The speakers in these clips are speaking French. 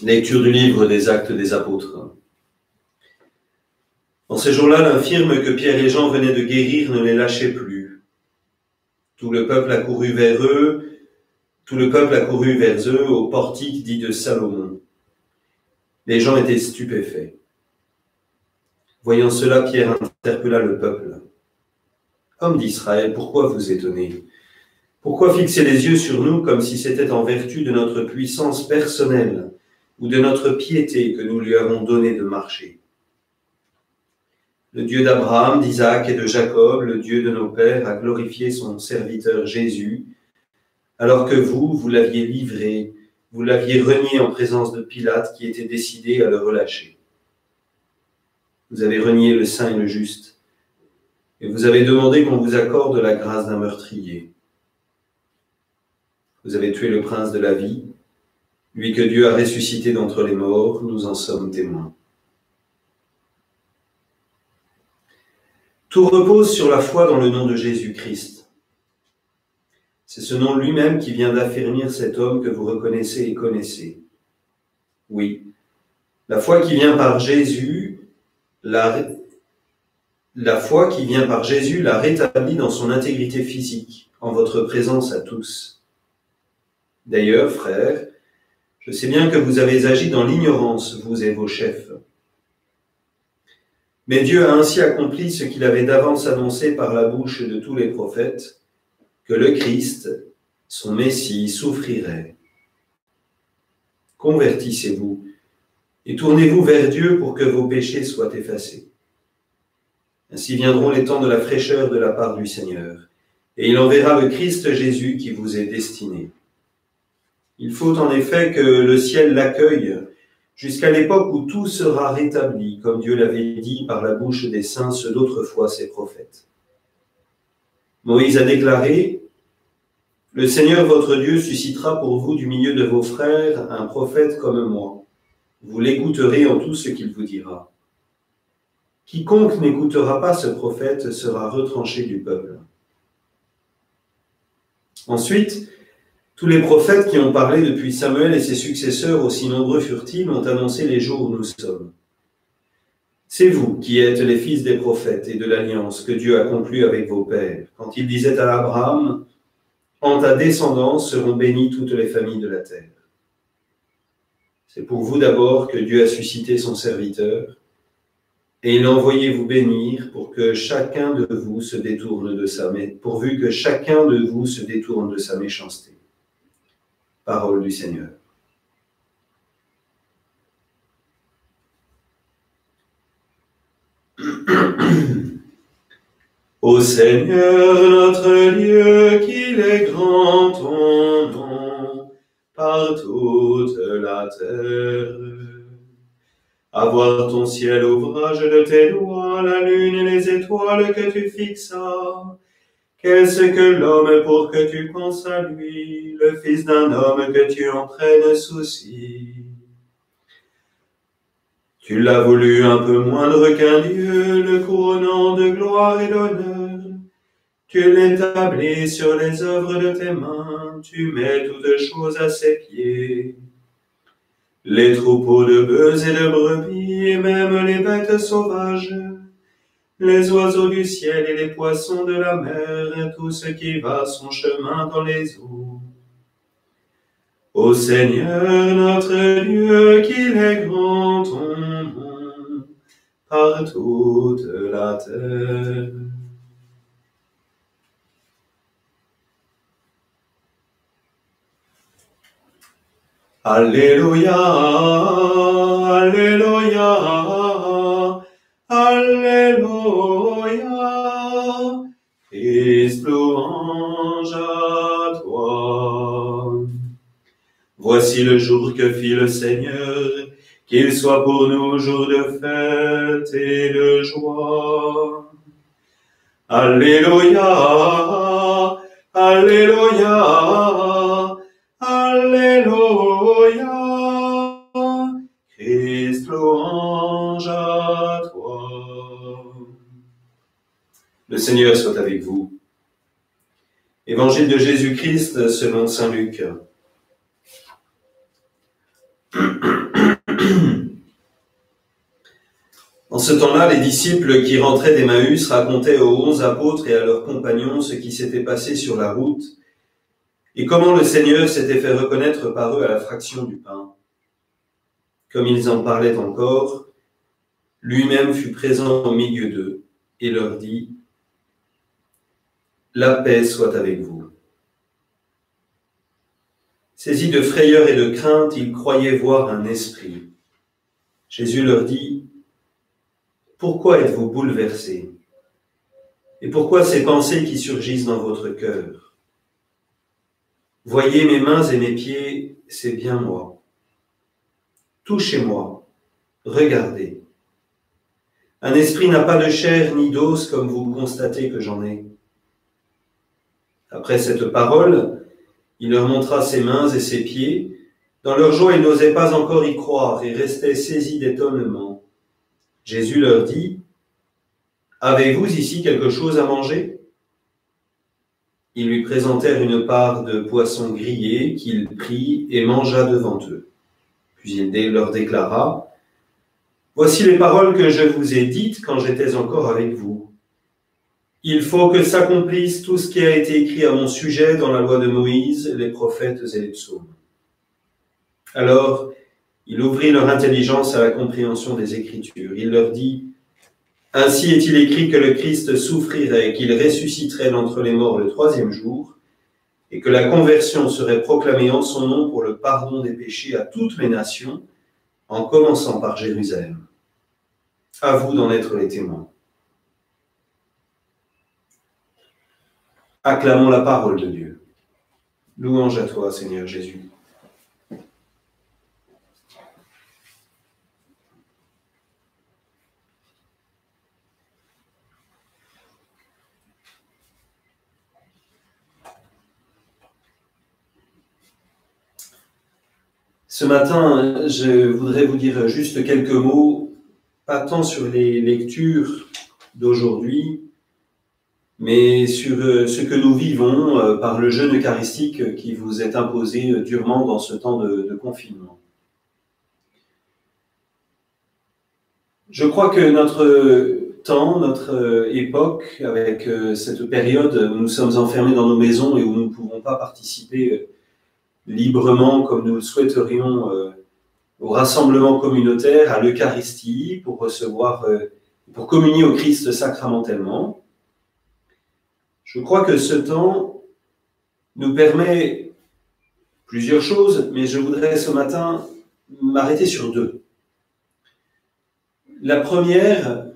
Lecture du livre des Actes des Apôtres. En ces jours-là, l'infirme que Pierre et Jean venaient de guérir ne les lâchait plus. Tout le peuple accourut vers eux au portique dit de Salomon. Les gens étaient stupéfaits. Voyant cela, Pierre interpella le peuple. « Hommes d'Israël, pourquoi vous étonnez? Pourquoi fixer les yeux sur nous comme si c'était en vertu de notre puissance personnelle ou de notre piété que nous lui avons donné de marcher? Le Dieu d'Abraham, d'Isaac et de Jacob, le Dieu de nos pères, a glorifié son serviteur Jésus, alors que vous l'aviez livré, vous l'aviez renié en présence de Pilate qui était décidé à le relâcher. Vous avez renié le saint et le juste, et vous avez demandé qu'on vous accorde la grâce d'un meurtrier. Vous avez tué le prince de la vie, lui que Dieu a ressuscité d'entre les morts, nous en sommes témoins. Tout repose sur la foi dans le nom de Jésus-Christ. C'est ce nom lui-même qui vient d'affermir cet homme que vous reconnaissez et connaissez. Oui, la foi qui vient par Jésus l'a rétabli dans son intégrité physique, en votre présence à tous. D'ailleurs, frères, je sais bien que vous avez agi dans l'ignorance, vous et vos chefs. Mais Dieu a ainsi accompli ce qu'il avait d'avance annoncé par la bouche de tous les prophètes, que le Christ, son Messie, souffrirait. Convertissez-vous et tournez-vous vers Dieu pour que vos péchés soient effacés. Ainsi viendront les temps de la fraîcheur de la part du Seigneur, et il enverra le Christ Jésus qui vous est destiné. Il faut en effet que le ciel l'accueille jusqu'à l'époque où tout sera rétabli, comme Dieu l'avait dit par la bouche des saints, ceux d'autrefois ses prophètes. Moïse a déclaré « Le Seigneur votre Dieu suscitera pour vous du milieu de vos frères un prophète comme moi. Vous l'écouterez en tout ce qu'il vous dira. Quiconque n'écoutera pas ce prophète sera retranché du peuple. » Ensuite, tous les prophètes qui ont parlé depuis Samuel et ses successeurs, aussi nombreux furent-ils, ont annoncé les jours où nous sommes. C'est vous qui êtes les fils des prophètes et de l'alliance que Dieu a conclue avec vos pères, quand il disait à Abraham « En ta descendance seront bénies toutes les familles de la terre. » C'est pour vous d'abord que Dieu a suscité son serviteur, et il a envoyé vous bénir pour que chacun de vous se détourne de pourvu que chacun de vous se détourne de sa méchanceté. Parole du Seigneur. Ô Seigneur, notre Dieu, qu'il est grand ton nom par toute la terre. À voir ton ciel, ouvrage de tes doigts, la lune et les étoiles que tu fixas. Qu'est-ce que l'homme pour que tu penses à lui, le fils d'un homme que tu en prennes souci? Tu l'as voulu un peu moindre qu'un Dieu, le couronnant de gloire et d'honneur. Tu l'établis sur les œuvres de tes mains, tu mets toutes choses à ses pieds. Les troupeaux de bœufs et de brebis, et même les bêtes sauvages, les oiseaux du ciel et les poissons de la mer, tout ce qui va son chemin dans les eaux. Ô Seigneur, notre Dieu, qu'il est grand ton nom par toute la terre. Alléluia, Alléluia, Alléluia, Christ louange à toi. Voici le jour que fit le Seigneur, qu'il soit pour nous jour de fête et de joie. Alléluia, Alléluia, Alléluia, Christ louange à toi. Le Seigneur soit avec vous. Évangile de Jésus-Christ selon saint Luc. En ce temps-là, les disciples qui rentraient d'Emmaüs racontaient aux 11 apôtres et à leurs compagnons ce qui s'était passé sur la route et comment le Seigneur s'était fait reconnaître par eux à la fraction du pain. Comme ils en parlaient encore, lui-même fut présent au milieu d'eux et leur dit : « La paix soit avec vous. » Saisis de frayeur et de crainte, ils croyaient voir un esprit. Jésus leur dit : « Pourquoi êtes-vous bouleversés ? Et pourquoi ces pensées qui surgissent dans votre cœur ? Voyez mes mains et mes pieds, c'est bien moi. Touchez-moi, regardez. Un esprit n'a pas de chair ni d'os comme vous constatez que j'en ai. » Après cette parole, il leur montra ses mains et ses pieds. Dans leur joie, ils n'osaient pas encore y croire et restaient saisis d'étonnement. Jésus leur dit : « Avez-vous ici quelque chose à manger ? » Ils lui présentèrent une part de poisson grillé qu'il prit et mangea devant eux. Puis il leur déclara : « Voici les paroles que je vous ai dites quand j'étais encore avec vous. Il faut que s'accomplisse tout ce qui a été écrit à mon sujet dans la loi de Moïse, les prophètes et les psaumes. » Alors, il ouvrit leur intelligence à la compréhension des Écritures. Il leur dit : « Ainsi est-il écrit que le Christ souffrirait, qu'il ressusciterait d'entre les morts le 3e jour, et que la conversion serait proclamée en son nom pour le pardon des péchés à toutes les nations, en commençant par Jérusalem. À vous d'en être les témoins. » Acclamons la parole de Dieu. Louange à toi, Seigneur Jésus. Ce matin, je voudrais vous dire juste quelques mots, pas tant sur les lectures d'aujourd'hui, mais sur ce que nous vivons par le jeûne eucharistique qui vous est imposé durement dans ce temps de confinement. Je crois que notre temps, notre époque, avec cette période où nous sommes enfermés dans nos maisons et où nous ne pouvons pas participer librement, comme nous le souhaiterions, au rassemblement communautaire, à l'Eucharistie, pour recevoir, pour communier au Christ sacramentellement. Je crois que ce temps nous permet plusieurs choses, mais je voudrais ce matin m'arrêter sur deux. La première,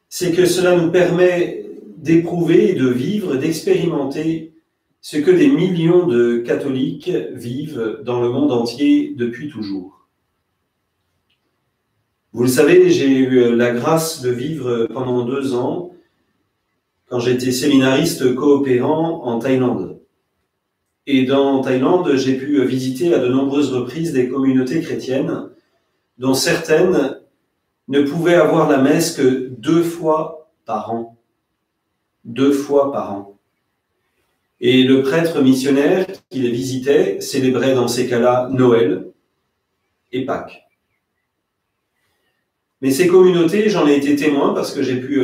c'est que cela nous permet d'éprouver, de vivre, d'expérimenter ce que des millions de catholiques vivent dans le monde entier depuis toujours. Vous le savez, j'ai eu la grâce de vivre pendant 2 ans quand j'étais séminariste coopérant en Thaïlande. Et dans Thaïlande, j'ai pu visiter à de nombreuses reprises des communautés chrétiennes dont certaines ne pouvaient avoir la messe que 2 fois par an. 2 fois par an. Et le prêtre missionnaire qui les visitait célébrait dans ces cas-là Noël et Pâques. Mais ces communautés, j'en ai été témoin parce que j'ai pu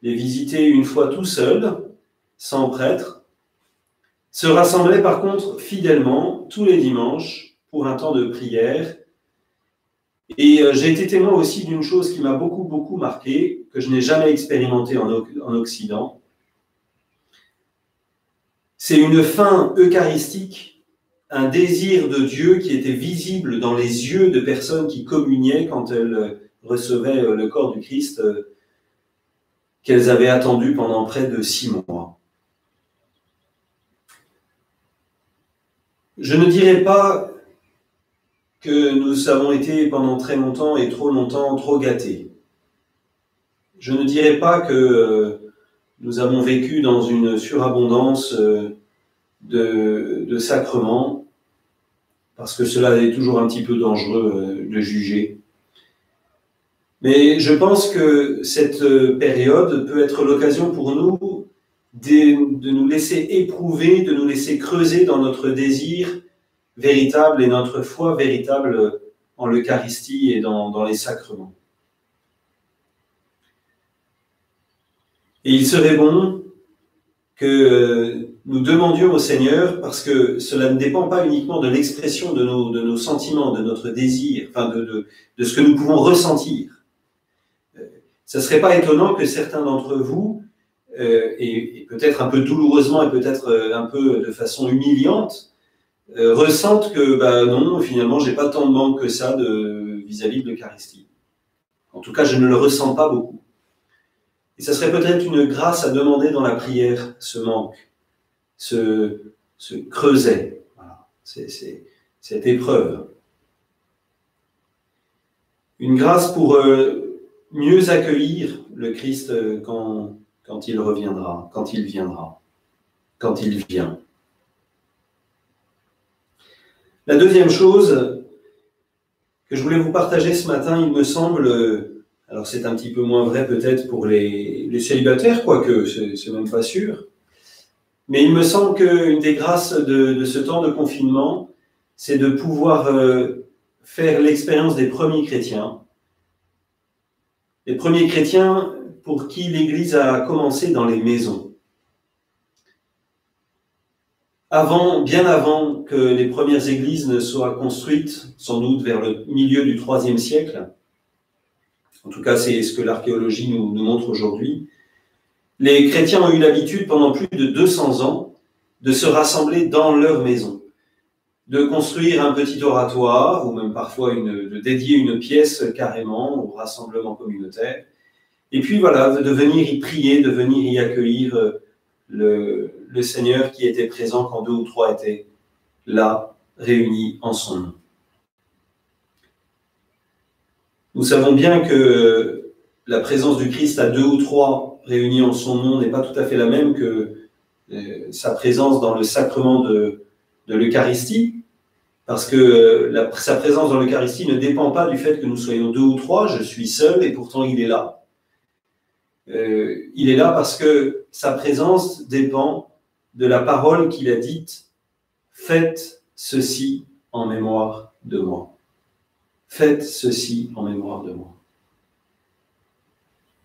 les visiter une fois tout seul, sans prêtre, se rassemblaient par contre fidèlement tous les dimanches pour un temps de prière. Et j'ai été témoin aussi d'une chose qui m'a beaucoup marqué, que je n'ai jamais expérimenté en Occident. C'est une faim eucharistique, un désir de Dieu qui était visible dans les yeux de personnes qui communiaient quand elles recevaient le corps du Christ qu'elles avaient attendu pendant près de 6 mois. Je ne dirais pas que nous avons été pendant très longtemps et trop longtemps trop gâtés. Je ne dirais pas que nous avons vécu dans une surabondance de sacrements, parce que cela est toujours un petit peu dangereux de juger. Mais je pense que cette période peut être l'occasion pour nous de nous laisser éprouver, de nous laisser creuser dans notre désir véritable et notre foi véritable en l'Eucharistie et dans les sacrements. Et il serait bon que nous demandions au Seigneur, parce que cela ne dépend pas uniquement de l'expression de nos sentiments, de notre désir, enfin de ce que nous pouvons ressentir. Ce ne serait pas étonnant que certains d'entre vous, et peut-être un peu douloureusement et peut-être un peu de façon humiliante, ressentent que non, finalement, j'ai pas tant de manque que ça vis-à-vis de l'Eucharistie. En tout cas, je ne le ressens pas beaucoup. Et ça serait peut-être une grâce à demander dans la prière, ce manque, ce creuset, voilà, cette épreuve. Une grâce pour mieux accueillir le Christ quand il reviendra, quand il viendra, quand il vient. La deuxième chose que je voulais vous partager ce matin, il me semble, alors c'est un petit peu moins vrai peut-être pour les célibataires, quoique c'est même pas sûr, mais il me semble qu'une des grâces de ce temps de confinement, c'est de pouvoir faire l'expérience des premiers chrétiens. Les premiers chrétiens pour qui l'Église a commencé dans les maisons. Bien avant que les premières églises ne soient construites, sans doute vers le milieu du IIIe siècle, en tout cas c'est ce que l'archéologie nous montre aujourd'hui, les chrétiens ont eu l'habitude pendant plus de 200 ans de se rassembler dans leur maison, de construire un petit oratoire, ou même parfois de dédier une pièce carrément au rassemblement communautaire, et puis voilà, de venir y prier, de venir y accueillir le Seigneur qui était présent quand 2 ou 3 étaient là, réunis en son nom. Nous savons bien que la présence du Christ à 2 ou 3 réunis en son nom n'est pas tout à fait la même que sa présence dans le sacrement de l'Eucharistie, parce que sa présence dans l'Eucharistie ne dépend pas du fait que nous soyons 2 ou 3, je suis seul et pourtant il est là. Il est là parce que sa présence dépend de la parole qu'il a dite « Faites ceci en mémoire de moi ». Faites ceci en mémoire de moi.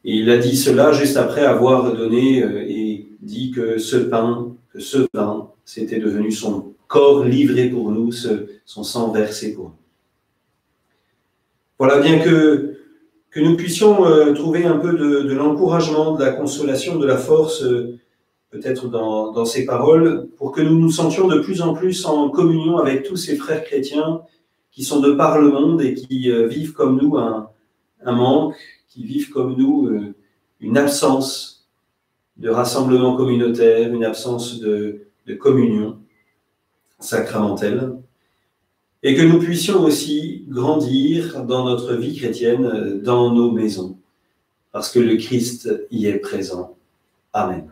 Et il a dit cela juste après avoir donné et dit que ce pain, que ce vin, c'était devenu son corps livré pour nous, son sang versé pour nous. Voilà, bien que nous puissions trouver un peu de l'encouragement, de la consolation, de la force, peut-être dans ces paroles, pour que nous nous sentions de plus en plus en communion avec tous ces frères chrétiens qui sont de par le monde et qui vivent comme nous un manque, qui vivent comme nous une absence de rassemblement communautaire, une absence de communion sacramentelle, et que nous puissions aussi grandir dans notre vie chrétienne, dans nos maisons, parce que le Christ y est présent. Amen.